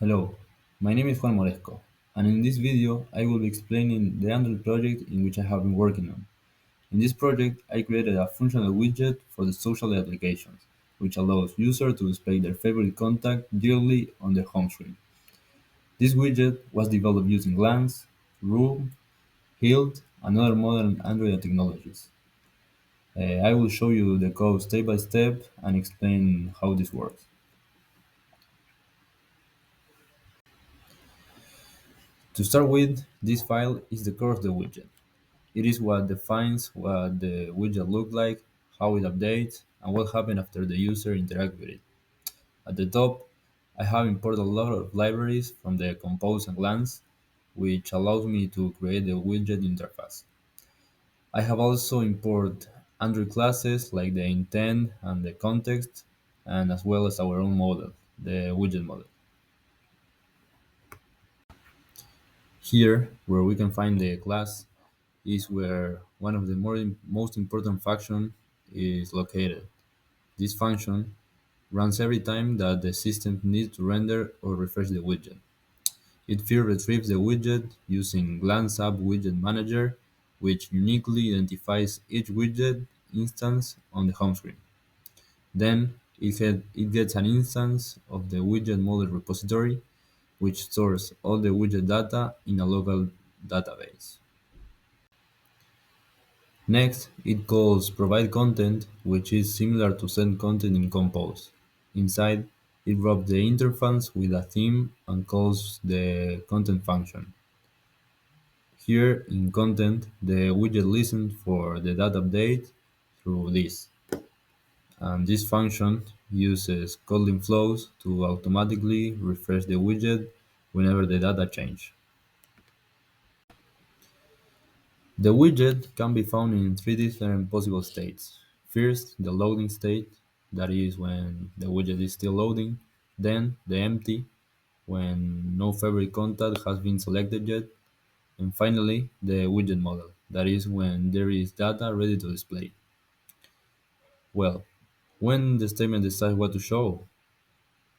Hello, my name is Juan Moresco, and in this video I will be explaining the Android project in which I have been working on. In this project, I created a functional widget for the social applications, which allows users to display their favorite contact directly on their home screen. This widget was developed using Glance, Room, Hilt, and other modern Android technologies. I will show you the code step by step and explain how this works. To start with, this file is the core of the widget. It is what defines what the widget looks like, how it updates, and what happens after the user interacts with it. At the top, I have imported a lot of libraries from the Compose and Glance, which allows me to create the widget interface. I have also imported Android classes like the intent and the context, and as well as our own model, the widget model. Here, where we can find the class, is where one of the most important function is located. This function runs every time that the system needs to render or refresh the widget. It first retrieves the widget using Glance App Widget Manager, which uniquely identifies each widget instance on the home screen. Then it gets an instance of the widget model repository, which stores all the widget data in a local database. Next, it calls provide content, which is similar to send content in Compose. Inside, it wraps the interface with a theme and calls the content function. Here in content, the widget listens for the data update through this. And this function uses calling flows to automatically refresh the widget whenever the data change. The widget can be found in three different possible states. First, the loading state, that is when the widget is still loading. Then, the empty, when no favorite contact has been selected yet. And finally, the widget model, that is when there is data ready to display. Well, when the statement decides what to show,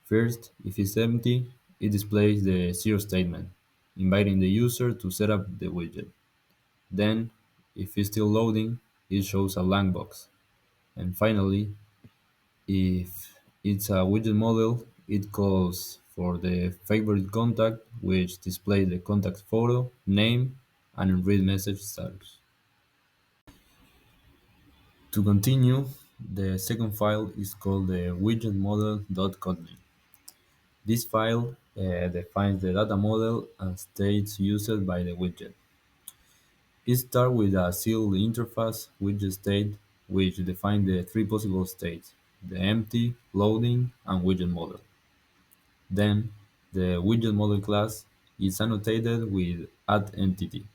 first, if it's empty, it displays the zero statement, inviting the user to set up the widget. Then, if it's still loading, it shows a blank box. And finally, if it's a widget model, it calls for the favorite contact, which displays the contact photo, name, and read message status. To continue, the second file is called the widgetmodel.kotlin. This file defines the data model and states used by the widget. It starts with a sealed interface widget state, which defines the three possible states: the empty, loading, and widget model. Then, the widget model class is annotated with add entity,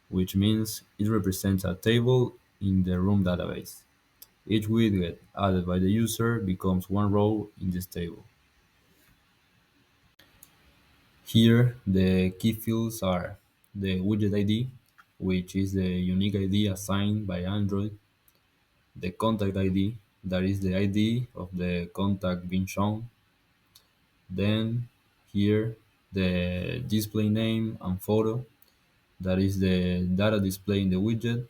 which means it represents a table in the room database. Each widget added by the user becomes one row in this table. Here, the key fields are the widget ID, which is the unique ID assigned by Android, the contact ID, that is the ID of the contact being shown, then here the display name and photo, that is the data display in the widget,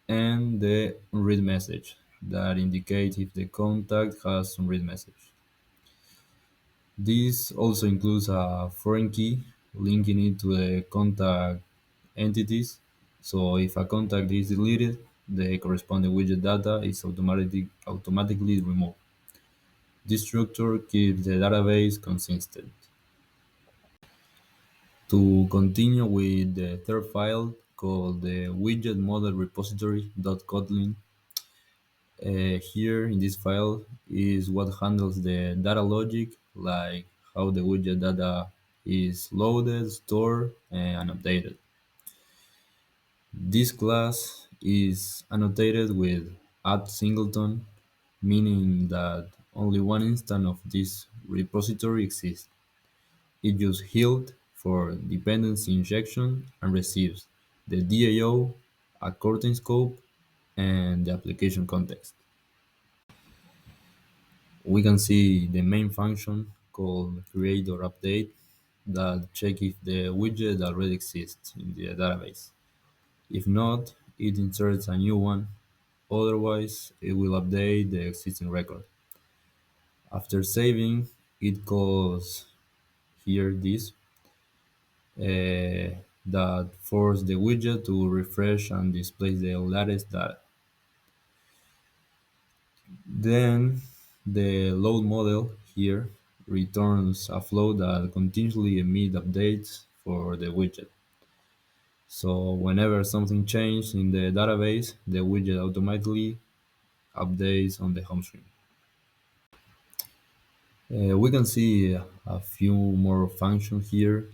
and the read message, that indicates if the contact has some read message. This also includes a foreign key linking it to the contact entities. So if a contact is deleted, the corresponding widget data is automatically removed. This structure keeps the database consistent. To continue with the third file called the widget model repository.kotlin, here in this file is what handles the data logic, like how the widget data is loaded, stored, and updated. This class is annotated with add singleton, meaning that only one instance of this repository exists. It uses Hilt for dependency injection and receives the DAO, a content scope, and the application context. We can see the main function called create or update that check if the widget already exists in the database. If not, it inserts a new one. Otherwise, it will update the existing record. After saving, it calls here this that force the widget to refresh and display the latest data. Then the load model here returns a flow that continuously emits updates for the widget. So whenever something changes in the database, the widget automatically updates on the home screen. We can see a few more functions here,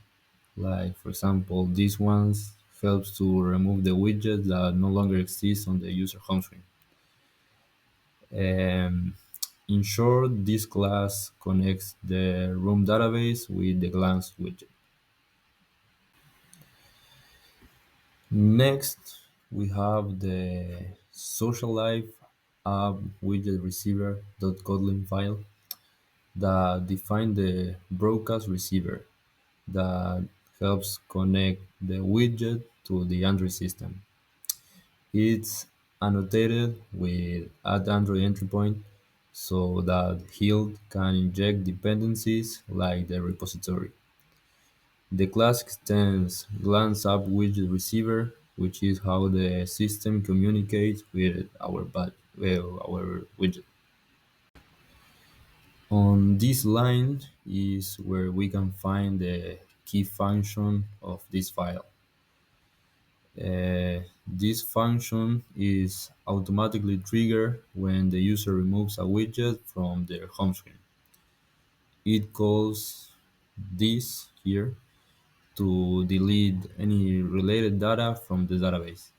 like for example, this one helps to remove the widget that no longer exists on the user home screen. Um, in short, this class connects the room database with the glance widget. Next, we have the social life app widget receiver.kotlin file that define the broadcast receiver that helps connect the widget to the Android system. It's annotated with add Android entry point so that Hild can inject dependencies like the repository. The class extends glance app widget receiver, which is how the system communicates with our widget. On this line is where we can find the key function of this file. This function is automatically triggered when the user removes a widget from their home screen. It calls this here to delete any related data from the database.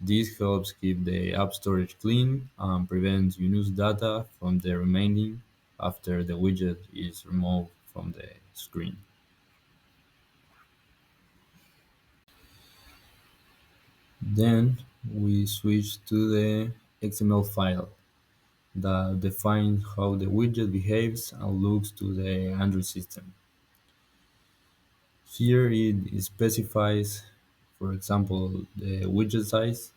This helps keep the app storage clean and prevents unused data from the remaining after the widget is removed from the screen. Then we switch to the XML file that defines how the widget behaves and looks to the Android system. Here it specifies, for example, the widget size,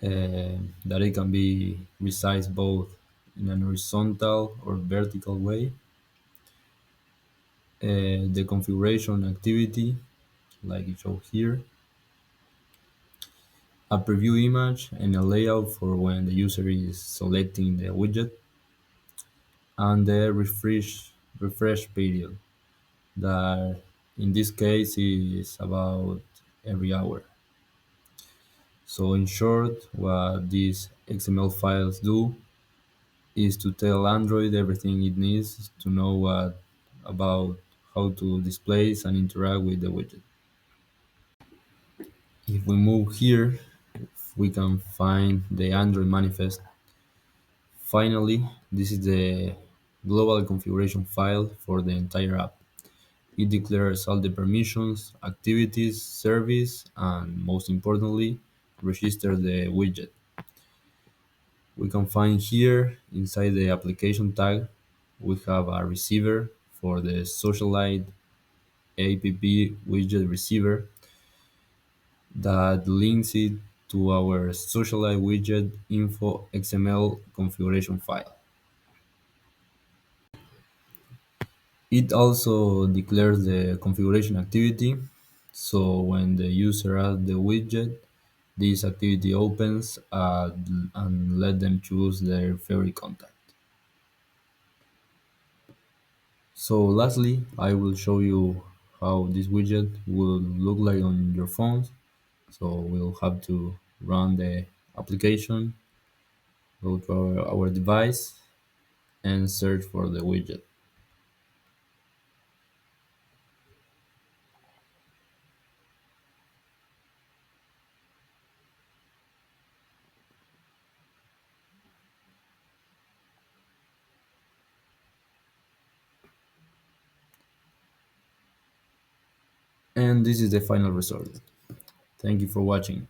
that it can be resized both in an horizontal or vertical way, the configuration activity, like it shows here, a preview image, and a layout for when the user is selecting the widget, and the refresh period that in this case is about every hour. So in short, what these XML files do is to tell Android everything it needs to know about how to display and interact with the widget. If we move here, we can find the Android manifest. Finally, this is the global configuration file for the entire app. It declares all the permissions, activities, service, and most importantly, register the widget. We can find here inside the application tag, we have a receiver for the Socialite app widget receiver that links it to our Socialite widget info XML configuration file. It also declares the configuration activity, so when the user adds the widget, this activity opens and let them choose their favorite contact. So lastly, I will show you how this widget will look like on your phones. So we'll have to run the application, go to our device, and search for the widget. And this is the final result. Thank you for watching.